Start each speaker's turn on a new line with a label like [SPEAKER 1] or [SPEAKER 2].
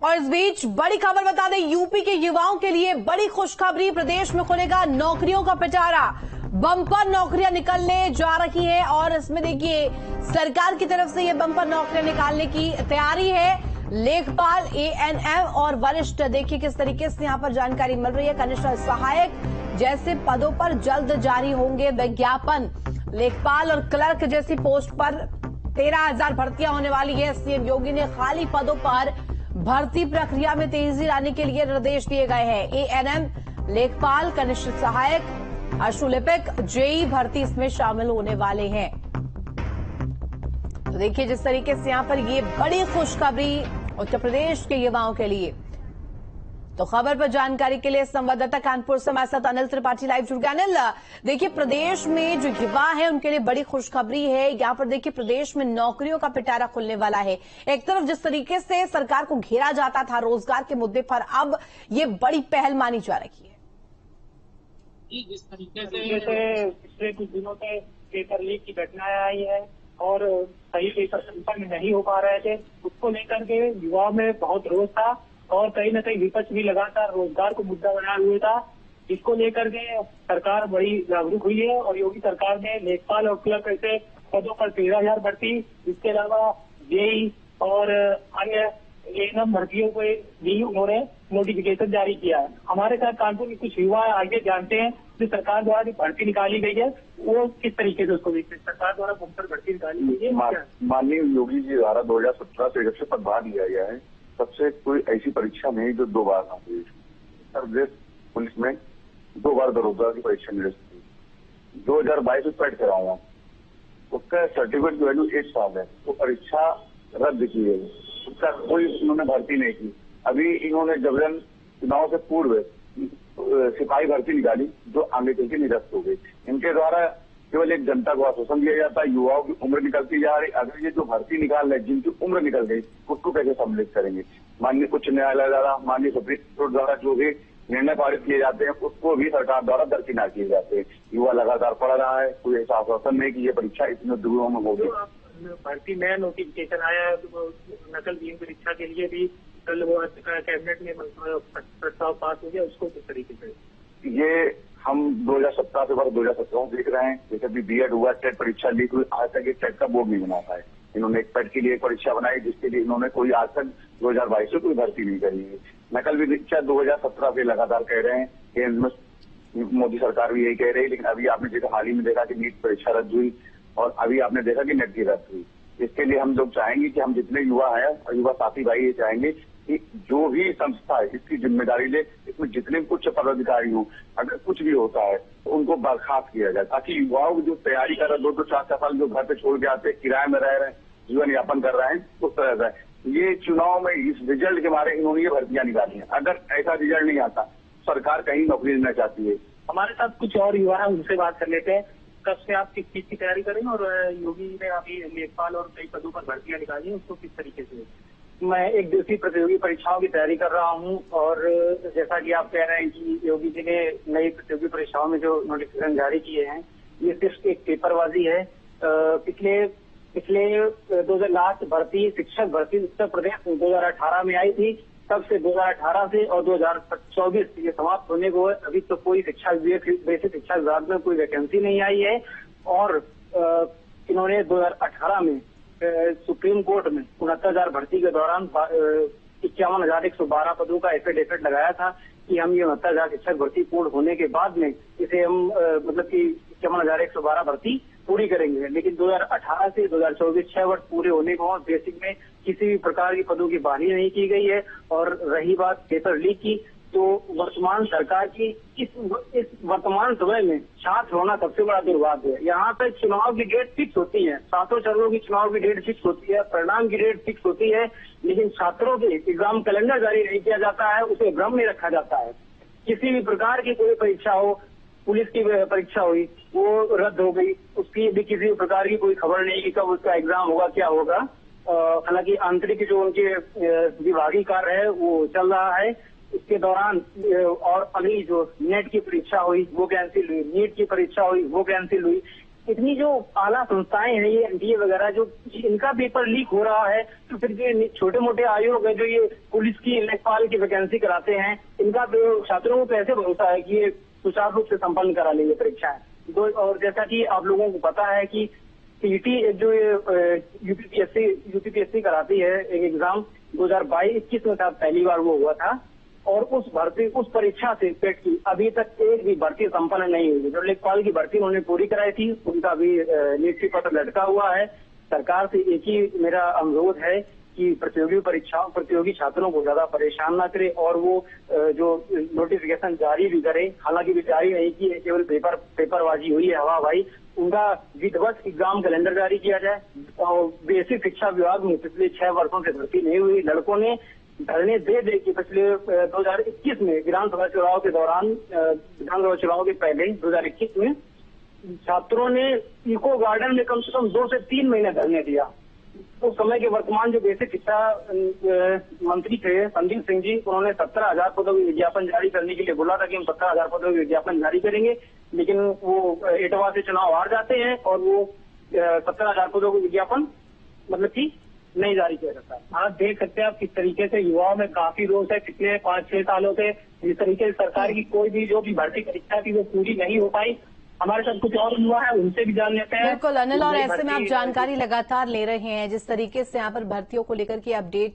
[SPEAKER 1] और इस बीच बड़ी खबर बता दें, यूपी के युवाओं के लिए बड़ी खुशखबरी। प्रदेश में खुलेगा नौकरियों का पिटारा। बम्पर नौकरियां निकलने जा रही है और इसमें देखिए सरकार की तरफ से ये बम्पर नौकरियां निकालने की तैयारी है। लेखपाल, एएनएम और वरिष्ठ, देखिए किस तरीके से यहां पर जानकारी मिल रही है। कनिष्ठ सहायक जैसे पदों पर जल्द जारी होंगे विज्ञापन। लेखपाल और क्लर्क जैसी पोस्ट पर 13,000 भर्तियां होने वाली है। सीएम योगी ने खाली पदों पर भर्ती प्रक्रिया में तेजी लाने के लिए निर्देश दिए गए हैं। एएनएम, लेखपाल, कनिष्ठ सहायक, अशुलिपिक, जेई भर्ती इसमें शामिल होने वाले हैं। तो देखिए जिस तरीके से यहां पर ये बड़ी खुशखबरी उत्तर प्रदेश के युवाओं के लिए। तो खबर पर जानकारी के लिए संवाददाता कानपुर से हमारे साथ अनिल त्रिपाठी लाइव जुड़ गए। अनिल, देखिए प्रदेश में जो युवा है उनके लिए बड़ी खुशखबरी है। यहाँ पर देखिए प्रदेश में नौकरियों का पिटारा खुलने वाला है। एक तरफ जिस तरीके से सरकार को घेरा जाता था रोजगार के मुद्दे पर, अब ये बड़ी पहल मानी जा रही है।
[SPEAKER 2] जिस तरीके से पिछले कुछ दिनों से पेपर लीक की घटनाएं आई है और सही पेपर संपन्न नहीं हो पा रहे थे, उसको लेकर के युवाओं में बहुत रोष था और कहीं न कहीं विपक्ष भी लगातार रोजगार को मुद्दा बनाए हुए था। इसको लेकर के सरकार बड़ी जागरूक हुई है और योगी सरकार ने लेखपाल और क्लर्क ऐसे पदों पर 13,000 भर्ती, इसके अलावा जेई और अन्य एएनएम भर्तियों को भी उन्होंने नोटिफिकेशन जारी किया है। हमारे साथ कानपुर के कुछ युवा आगे जानते हैं जो सरकार द्वारा जो भर्ती निकाली गई है वो किस तरीके से उसको देखते हैं। सरकार द्वारा बम्पर भर्ती निकाली गई है।
[SPEAKER 3] माननीय योगी जी द्वारा 2017 से जब से पदभार लिया गया है, सबसे कोई ऐसी परीक्षा नहीं जो 2 बार ना हुई। सर्वदेश पुलिस में 2 बार दरोगा की परीक्षा निरस्त हुई। 2022 में पैट कराऊंगा, उसका सर्टिफिकेट की वैल्यू 1 साल है। तो परीक्षा रद्द की है, उसका कोई उन्होंने भर्ती नहीं की। अभी इन्होंने जबरन चुनाव से पूर्व सिपाही भर्ती निकाली जो आगे चल के निरस्त हो गई। इनके द्वारा केवल एक जनता को आश्वासन दिया जाता है, युवाओं की उम्र निकलती जा रही। अगर ये जो भर्ती निकाल रहे जिनकी उम्र निकल गई उसको कैसे सम्मिलित करेंगे। माननीय उच्च न्यायालय द्वारा, माननीय सुप्रीम कोर्ट द्वारा जो भी निर्णय पारित किए जाते हैं उसको भी सरकार द्वारा दरकिनार किए जाते हैं। युवा लगातार पढ़ रहा है, कोई ऐसा आश्वासन नहीं कि ये परीक्षा इतने दूरों में होगी।
[SPEAKER 2] भर्ती नया नोटिफिकेशन आया है, नकल बीम परीक्षा के लिए भी कल वो कैबिनेट में प्रस्ताव पास हो गया, उसको किस तरीके से
[SPEAKER 3] ये हम 2017 से वर्ष 2017 देख रहे हैं। जैसे भी बीएड हुआ, टेट परीक्षा लीक हुई, आज तक ये टेट का बोर्ड नहीं बना पाए। इन्होंने एक पेट के लिए एक परीक्षा बनाई जिसके लिए इन्होंने कोई आज तक 2022 से कोई भर्ती नहीं करी है। नकल भी परीक्षा 2017 से लगातार कह रहे हैं, केंद्र में मोदी सरकार भी यही कह रही है। लेकिन अभी आपने देखा, हाल ही में देखा कि नीट परीक्षा रद्द हुई और अभी आपने देखा कि नेट की रद्द हुई। इसके लिए हम लोग चाहेंगे कि हम जितने युवा हैं और युवा साथी भाई ये चाहेंगे कि जो भी संस्था है इसकी जिम्मेदारी ले। इसमें जितने भी उच्च पदाधिकारी हों, अगर कुछ भी होता है तो उनको बर्खास्त किया जाए, ताकि युवाओं की जो तैयारी कर रहे हैं 2-2, 4-4 साल जो घर पे छोड़ के आते हैं, किराए में रह रहे हैं, जीवन यापन कर रहे हैं, उस तरह से ये चुनाव में इस रिजल्ट के मारे इन्होंने ये भर्तियां निकाली है। अगर ऐसा रिजल्ट नहीं आता, सरकार कहीं नौकरी देना चाहती है।
[SPEAKER 2] हमारे साथ कुछ और युवा है, उनसे बात कर लेते हैं। कब से आप किस चीज की तैयारी करेंगे और योगी ने अभी लेखपाल और कई पदों पर भर्तियां निकाली है, उसको किस तरीके से?
[SPEAKER 4] मैं 1 दिवसीय प्रतियोगी परीक्षाओं की तैयारी कर रहा हूं और जैसा कि आप कह रहे हैं कि योगी जी ने नई प्रतियोगी परीक्षाओं में जो नोटिफिकेशन जारी किए हैं, ये सिर्फ एक पेपरबाजी है। पिछले 2000 लास्ट भर्ती, शिक्षक भर्ती उत्तर प्रदेश 2018 में आई थी। तब से 2018 से और 2024 ये समाप्त होने को है, अभी तो कोई बेसिक शिक्षा विभाग में कोई वैकेंसी नहीं आई है। और इन्होंने 2018 में सुप्रीम कोर्ट में 69,000 भर्ती के दौरान 51,112 पदों का एफिडेविट लगाया था कि हम ये 69,000 शिक्षक भर्ती पूर्ण होने के बाद में इसे हम मतलब कि 51,112 भर्ती पूरी करेंगे। लेकिन 2018 से 2024 6 वर्ष पूरे होने को बेसिक में किसी भी प्रकार की पदों की बहाली नहीं की गई है। और रही बात पेपर लीक की, तो वर्तमान सरकार की इस वर्तमान समय में छात्र होना सबसे बड़ा दुर्भाग्य है। यहाँ पे चुनाव की डेट फिक्स होती है, 7 चरणों की चुनाव की डेट फिक्स होती है, परिणाम की डेट फिक्स होती है, लेकिन छात्रों के एग्जाम कैलेंडर जारी नहीं किया जाता है, उसे भ्रम में रखा जाता है। किसी भी प्रकार की कोई परीक्षा हो, पुलिस की परीक्षा हुई वो रद्द हो गई, उसकी भी किसी प्रकार की कोई खबर नहीं कि कब उसका एग्जाम होगा, क्या होगा। हालांकि आंतरिक जो उनके विभागीय कार्य है वो चल रहा है। इसके दौरान और अभी जो नेट की परीक्षा हुई वो कैंसिल हुई, नीट की परीक्षा हुई वो कैंसिल हुई। इतनी जो आला संस्थाएं हैं, ये एनडीए वगैरह, जो इनका पेपर लीक हो रहा है, तो फिर जो छोटे मोटे आयोग है जो ये पुलिस की लेखपाल की वैकेंसी कराते हैं, इनका छात्रों को कैसे भरोसा है कि ये सुचारू रूप से संपन्न करा लेंगे परीक्षाएं। और जैसा कि आप लोगों को पता है कि सीईटी जो यूपीपीएससी कराती है एक एग्जाम 2022-21 में पहली बार वो हुआ था, और उस परीक्षा से पेट की अभी तक एक भी भर्ती संपन्न नहीं हुई। जो लेखपाल की भर्ती उन्होंने पूरी कराई थी, उनका भी नियुक्ति पत्र लटका हुआ है। सरकार से एक ही मेरा अनुरोध है कि प्रतियोगी छात्रों को ज्यादा परेशान ना करे, और वो जो नोटिफिकेशन जारी भी करे, हालांकि भी जारी नहीं की, केवल पेपरबाजी हुई है, हवा भाई, उनका विधिवत एग्जाम कैलेंडर जारी किया जाए। और बेसिक शिक्षा विभाग में पिछले 6 वर्षों से भर्ती नहीं हुई। लड़कों ने धरने दे कि पिछले 2021 में विधानसभा चुनाव के दौरान, विधानसभा चुनाव के पहले 2021 में छात्रों ने इको गार्डन में कम से कम 2 से 3 महीने धरने दिया। उस समय के वर्तमान जो बेसिक शिक्षा मंत्री थे संदीप सिंह जी, उन्होंने 17,000 पदों की विज्ञापन जारी करने के लिए बोला था कि हम 17,000 पदों की विज्ञापन जारी करेंगे, लेकिन वो इटवा से चुनाव हार जाते हैं और वो 17,000 पदों की विज्ञापन मतलब कि नहीं जारी किया जाता है।
[SPEAKER 2] आप देख सकते हैं आप किस तरीके से युवाओं में काफी रोष है। पिछले 5-6 सालों से जिस तरीके से सरकार की कोई भी जो भी भर्ती परीक्षा थी वो पूरी नहीं हो पाई। हमारे साथ कुछ और युवा है, उनसे भी जान लेते हैं।
[SPEAKER 1] बिल्कुल अनिल, और ऐसे में आप जानकारी लगातार ले रहे हैं जिस तरीके से यहाँ पर भर्तियों को लेकर की अपडेट है।